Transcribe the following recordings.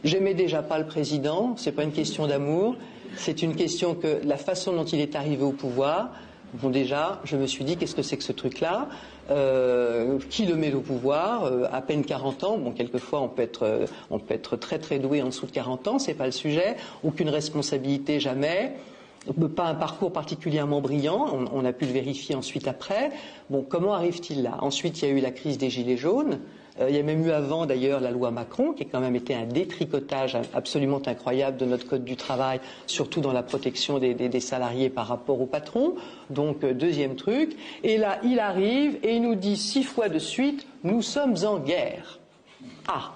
J'aimais déjà pas le président, c'est pas une question d'amour, c'est une question que la façon dont il est arrivé au pouvoir, bon déjà, je me suis dit qu'est-ce que c'est que ce truc-là, qui le met au pouvoir, à peine 40 ans, bon quelquefois on peut être très très doué en dessous de 40 ans, c'est pas le sujet, aucune responsabilité jamais. Pas un parcours particulièrement brillant, on a pu le vérifier ensuite après. Bon, comment arrive-t-il là? Ensuite, il y a eu la crise des Gilets jaunes. Il y a même eu avant d'ailleurs la loi Macron, qui a quand même été un détricotage absolument incroyable de notre code du travail, surtout dans la protection des salariés par rapport aux patrons. Donc, deuxième truc. Et là, il arrive et il nous dit 6 fois de suite, nous sommes en guerre. Ah!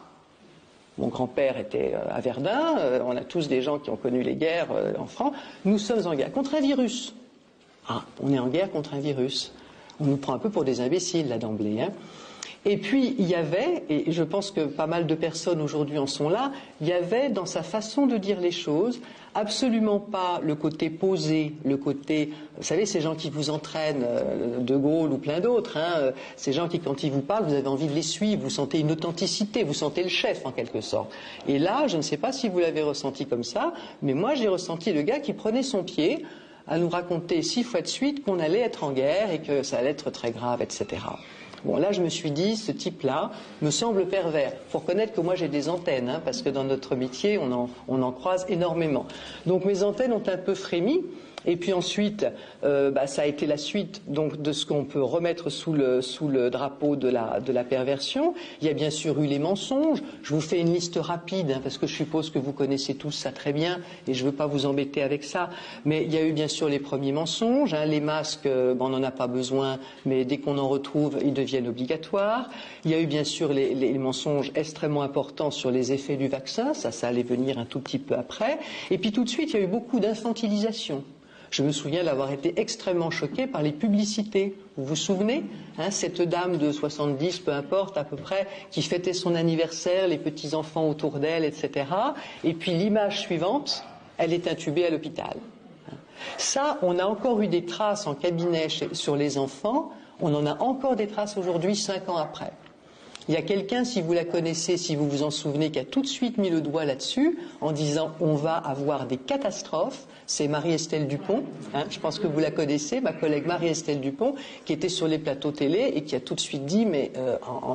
Mon grand-père était à Verdun, on a tous des gens qui ont connu les guerres en France. Nous sommes en guerre contre un virus. Ah, on est en guerre contre un virus. On nous prend un peu pour des imbéciles là d'emblée, hein. Et puis il y avait, et je pense que pas mal de personnes aujourd'hui en sont là, il y avait dans sa façon de dire les choses absolument pas le côté posé, le côté, vous savez, ces gens qui vous entraînent, De Gaulle ou plein d'autres, hein, ces gens qui quand ils vous parlent, vous avez envie de les suivre, vous sentez une authenticité, vous sentez le chef en quelque sorte. Et là, je ne sais pas si vous l'avez ressenti comme ça, mais moi j'ai ressenti le gars qui prenait son pied à nous raconter 6 fois de suite qu'on allait être en guerre et que ça allait être très grave, etc. Bon, là, je me suis dit, ce type-là me semble pervers. Il faut reconnaître que moi, j'ai des antennes, hein, parce que dans notre métier, on en croise énormément. Donc, mes antennes ont un peu frémi. Et puis ensuite, ça a été la suite donc, de ce qu'on peut remettre sous le drapeau de la perversion. Il y a bien sûr eu les mensonges. Je vous fais une liste rapide, hein, parce que je suppose que vous connaissez tous ça très bien, et je ne veux pas vous embêter avec ça. Mais il y a eu bien sûr les premiers mensonges. Hein, les masques, on n'en a pas besoin, mais dès qu'on en retrouve, ils deviennent obligatoires. Il y a eu bien sûr les mensonges extrêmement importants sur les effets du vaccin. Ça allait venir un tout petit peu après. Et puis tout de suite, il y a eu beaucoup d'infantilisation. Je me souviens d'avoir été extrêmement choqué par les publicités. Vous vous souvenez, hein, cette dame de 70, peu importe à peu près, qui fêtait son anniversaire, les petits-enfants autour d'elle, etc. Et puis l'image suivante, elle est intubée à l'hôpital. Ça, on a encore eu des traces en cabinet sur les enfants, on en a encore des traces aujourd'hui, 5 ans après. Il y a quelqu'un, si vous la connaissez, si vous vous en souvenez, qui a tout de suite mis le doigt là-dessus en disant on va avoir des catastrophes. C'est Marie-Estelle Dupont, hein, je pense que vous la connaissez, ma collègue Marie-Estelle Dupont, qui était sur les plateaux télé et qui a tout de suite dit mais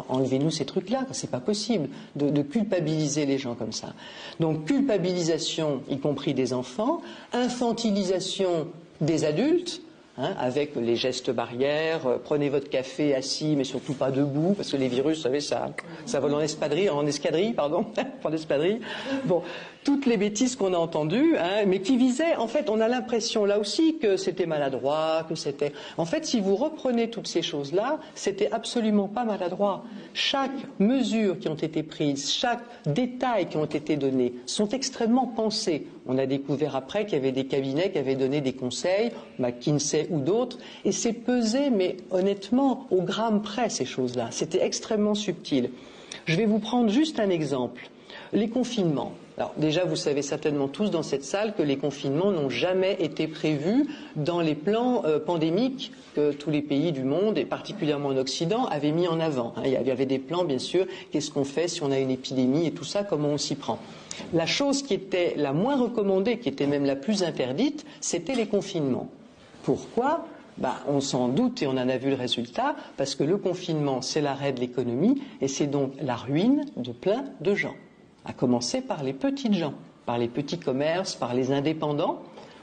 enlevez-nous ces trucs-là, c'est pas possible de culpabiliser les gens comme ça. Donc culpabilisation, y compris des enfants, infantilisation des adultes. Hein, avec les gestes barrières, prenez votre café assis, mais surtout pas debout, parce que les virus, vous savez, ça vole en escadrille, Bon, toutes les bêtises qu'on a entendues, hein, mais qui visaient, en fait, on a l'impression là aussi que c'était maladroit, que c'était... En fait, si vous reprenez toutes ces choses-là, c'était absolument pas maladroit. Chaque mesure qui ont été prises, chaque détail qui ont été donnés, sont extrêmement pensés. On a découvert après qu'il y avait des cabinets qui avaient donné des conseils, McKinsey ou d'autres, et c'est pesé, mais honnêtement, au gramme près, ces choses-là. C'était extrêmement subtil. Je vais vous prendre juste un exemple. Les confinements. Alors déjà, vous savez certainement tous dans cette salle que les confinements n'ont jamais été prévus dans les plans pandémiques que tous les pays du monde, et particulièrement en Occident, avaient mis en avant. Il y avait des plans, bien sûr, qu'est-ce qu'on fait si on a une épidémie et tout ça, comment on s'y prend. La chose qui était la moins recommandée, qui était même la plus interdite, c'était les confinements. Pourquoi ? On s'en doute et on en a vu le résultat, parce que le confinement, c'est l'arrêt de l'économie et c'est donc la ruine de plein de gens. À commencer par les petites gens, par les petits commerces, par les indépendants.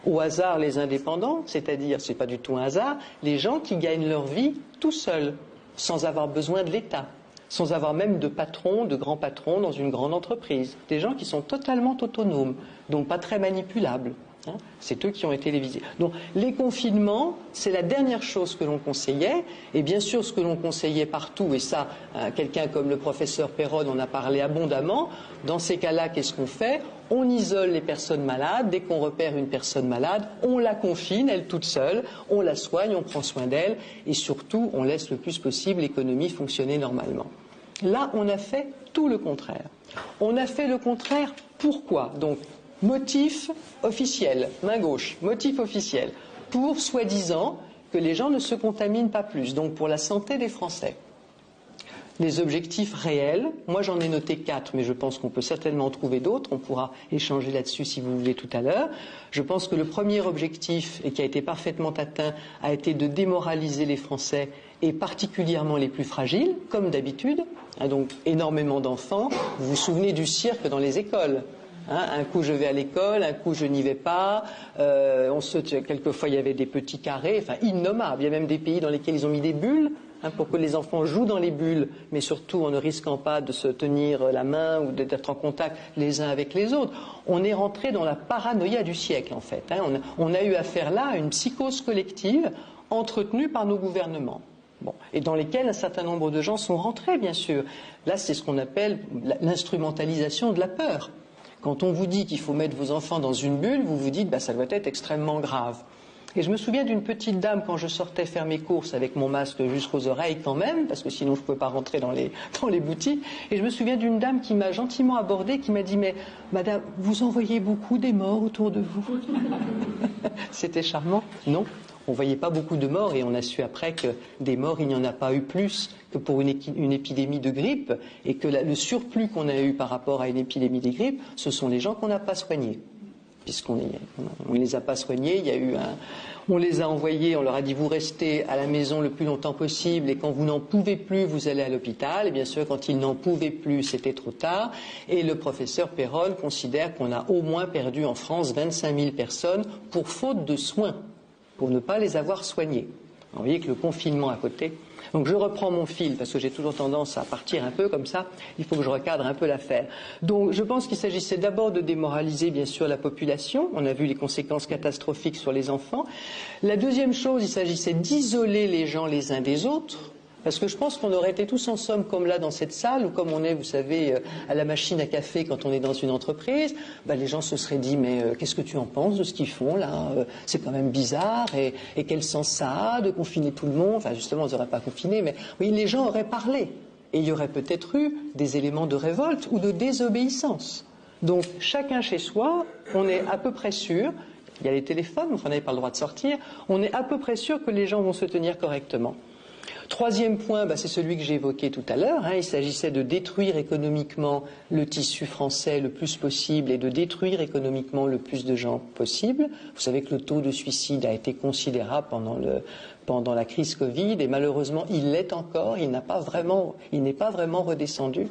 Au hasard, les indépendants, c'est-à-dire, c'est pas du tout un hasard, les gens qui gagnent leur vie tout seuls, sans avoir besoin de l'État, sans avoir même de patron, de grands patrons dans une grande entreprise. Des gens qui sont totalement autonomes, donc pas très manipulables. Hein, c'est eux qui ont été les visés. Donc les confinements, c'est la dernière chose que l'on conseillait, et bien sûr ce que l'on conseillait partout, et ça, quelqu'un comme le professeur Perron en a parlé abondamment, dans ces cas-là, qu'est-ce qu'on fait ? On isole les personnes malades, dès qu'on repère une personne malade, on la confine, elle toute seule, on la soigne, on prend soin d'elle, et surtout, on laisse le plus possible l'économie fonctionner normalement. Là, on a fait tout le contraire. On a fait le contraire, pourquoi ? Donc, motif officiel, main gauche, motif officiel, pour soi-disant que les gens ne se contaminent pas plus, donc pour la santé des Français. des objectifs réels. Moi, j'en ai noté 4, mais je pense qu'on peut certainement en trouver d'autres. On pourra échanger là-dessus si vous voulez tout à l'heure. Je pense que le premier objectif, et qui a été parfaitement atteint, a été de démoraliser les Français, et particulièrement les plus fragiles, comme d'habitude. Donc, énormément d'enfants. Vous vous souvenez du cirque dans les écoles. Un coup je vais à l'école, un coup je n'y vais pas. Quelquefois il y avait des petits carrés, enfin innommables. Il y a même des pays dans lesquels ils ont mis des bulles pour que les enfants jouent dans les bulles, mais surtout en ne risquant pas de se tenir la main ou d'être en contact les uns avec les autres. On est rentré dans la paranoïa du siècle en fait. On a eu affaire là à une psychose collective entretenue par nos gouvernements. Bon, et dans lesquels un certain nombre de gens sont rentrés, bien sûr. Là, c'est ce qu'on appelle l'instrumentalisation de la peur. Quand on vous dit qu'il faut mettre vos enfants dans une bulle, vous vous dites ça doit être extrêmement grave. Et je me souviens d'une petite dame quand je sortais faire mes courses avec mon masque jusqu'aux oreilles quand même, parce que sinon je ne pouvais pas rentrer dans les boutiques. Et je me souviens d'une dame qui m'a gentiment abordée, qui m'a dit « Mais madame, vous en voyez beaucoup des morts autour de vous ?» C'était charmant, non ? On ne voyait pas beaucoup de morts et on a su après que des morts, il n'y en a pas eu plus que pour une épidémie de grippe et que le surplus qu'on a eu par rapport à une épidémie de grippe, ce sont les gens qu'on n'a pas soignés. Puisqu'on ne les a pas soignés, on les a envoyés, on leur a dit vous restez à la maison le plus longtemps possible et quand vous n'en pouvez plus, vous allez à l'hôpital. Et bien sûr, quand ils n'en pouvaient plus, c'était trop tard. Et le professeur Perron considère qu'on a au moins perdu en France 25 000 personnes pour faute de soins, pour ne pas les avoir soignés. Vous voyez que le confinement à côté. Donc je reprends mon fil parce que j'ai toujours tendance à partir un peu comme ça. Il faut que je recadre un peu l'affaire. Donc je pense qu'il s'agissait d'abord de démoraliser bien sûr la population. On a vu les conséquences catastrophiques sur les enfants. La deuxième chose, il s'agissait d'isoler les gens les uns des autres. Parce que je pense qu'on aurait été tous en somme comme là dans cette salle ou comme on est, vous savez, à la machine à café quand on est dans une entreprise. Les gens se seraient dit mais qu'est-ce que tu en penses de ce qu'ils font là c'est quand même bizarre et quel sens ça a de confiner tout le monde. Enfin justement, ils n'auraient pas confiné, mais oui, les gens auraient parlé. Et il y aurait peut-être eu des éléments de révolte ou de désobéissance. Donc chacun chez soi, on est à peu près sûr, il y a les téléphones, on n'avait pas le droit de sortir, on est à peu près sûr que les gens vont se tenir correctement. Troisième point, c'est celui que j'ai évoqué tout à l'heure. Il s'agissait de détruire économiquement le tissu français le plus possible et de détruire économiquement le plus de gens possible. Vous savez que le taux de suicide a été considérable pendant la crise Covid et malheureusement il l'est encore. Il n'est pas vraiment redescendu.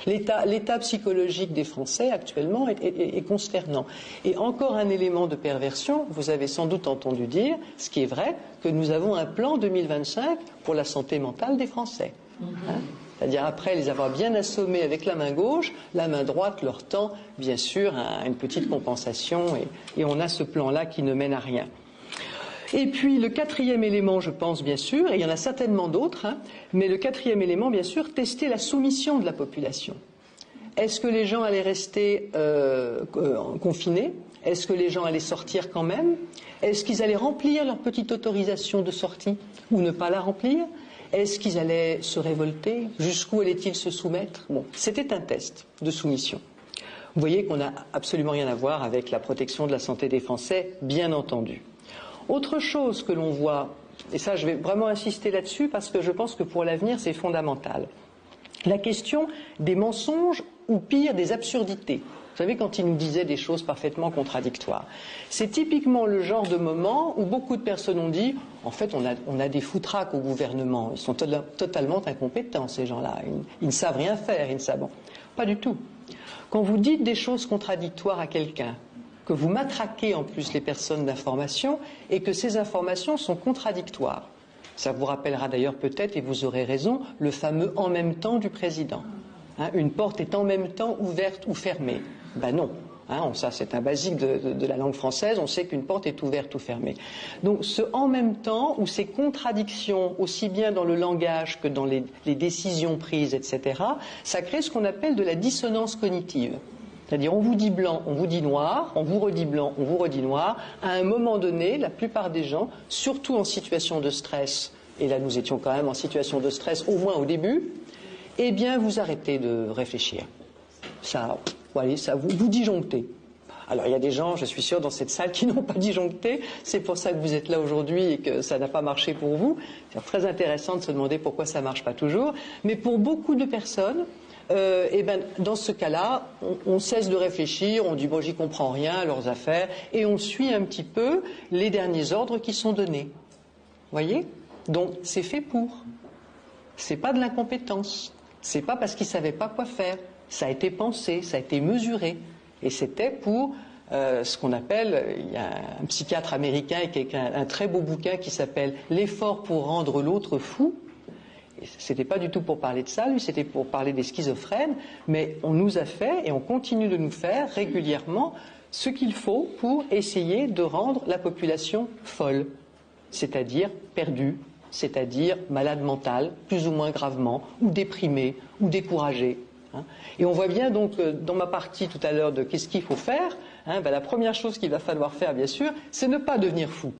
L'état psychologique des Français actuellement est consternant. Et encore un élément de perversion, vous avez sans doute entendu dire, ce qui est vrai, que nous avons un plan 2025 pour la santé mentale des Français. C'est-à-dire après les avoir bien assommés avec la main gauche, la main droite leur tend bien sûr une petite compensation et on a ce plan-là qui ne mène à rien. Et puis le quatrième élément, je pense bien sûr, et il y en a certainement d'autres, mais le quatrième élément, bien sûr, tester la soumission de la population. Est-ce que les gens allaient rester confinés ? Est-ce que les gens allaient sortir quand même ? Est-ce qu'ils allaient remplir leur petite autorisation de sortie ou ne pas la remplir ? Est-ce qu'ils allaient se révolter ? Jusqu'où allaient-ils se soumettre ? Bon, c'était un test de soumission. Vous voyez qu'on n'a absolument rien à voir avec la protection de la santé des Français, bien entendu. Autre chose que l'on voit, et ça je vais vraiment insister là-dessus parce que je pense que pour l'avenir c'est fondamental, la question des mensonges ou pire des absurdités. Vous savez, quand il nous disait des choses parfaitement contradictoires. C'est typiquement le genre de moment où beaucoup de personnes ont dit « En fait, on a des foutraques au gouvernement. Ils sont totalement incompétents, ces gens-là. Ils ne savent rien faire. Ils ne savent... » Pas du tout. Quand vous dites des choses contradictoires à quelqu'un, que vous matraquez en plus les personnes d'information et que ces informations sont contradictoires. Ça vous rappellera d'ailleurs peut-être, et vous aurez raison, le fameux « en même temps » du président. Une porte est en même temps ouverte ou fermée. Non. Ça, c'est un basique de la langue française. On sait qu'une porte est ouverte ou fermée. Donc, ce « en même temps » ou ces contradictions, aussi bien dans le langage que dans les décisions prises, etc., ça crée ce qu'on appelle de la dissonance cognitive. C'est-à-dire, on vous dit blanc, on vous dit noir, on vous redit blanc, on vous redit noir. À un moment donné, la plupart des gens, surtout en situation de stress, et là nous étions quand même en situation de stress, au moins au début, eh bien, vous arrêtez de réfléchir. Ça, vous disjonctez. Alors il y a des gens, je suis sûr, dans cette salle qui n'ont pas disjoncté, c'est pour ça que vous êtes là aujourd'hui et que ça n'a pas marché pour vous. C'est très intéressant de se demander pourquoi ça ne marche pas toujours. Mais pour beaucoup de personnes, dans ce cas-là, on cesse de réfléchir, on dit bon, j'y comprends rien à leurs affaires, et on suit un petit peu les derniers ordres qui sont donnés. Voyez? Donc c'est fait pour. C'est pas de l'incompétence. C'est pas parce qu'ils savaient pas quoi faire. Ça a été pensé, ça a été mesuré, et c'était pour ce qu'on appelle, il y a un psychiatre américain qui a écrit un très beau bouquin qui s'appelle L'effort pour rendre l'autre fou. C'était pas du tout pour parler de ça, lui, c'était pour parler des schizophrènes, mais on nous a fait et on continue de nous faire régulièrement ce qu'il faut pour essayer de rendre la population folle, c'est-à-dire perdue, c'est-à-dire malade mentale, plus ou moins gravement, ou déprimée, ou découragée. Et on voit bien donc dans ma partie tout à l'heure de qu'est-ce qu'il faut faire, la première chose qu'il va falloir faire, bien sûr, c'est ne pas devenir fou.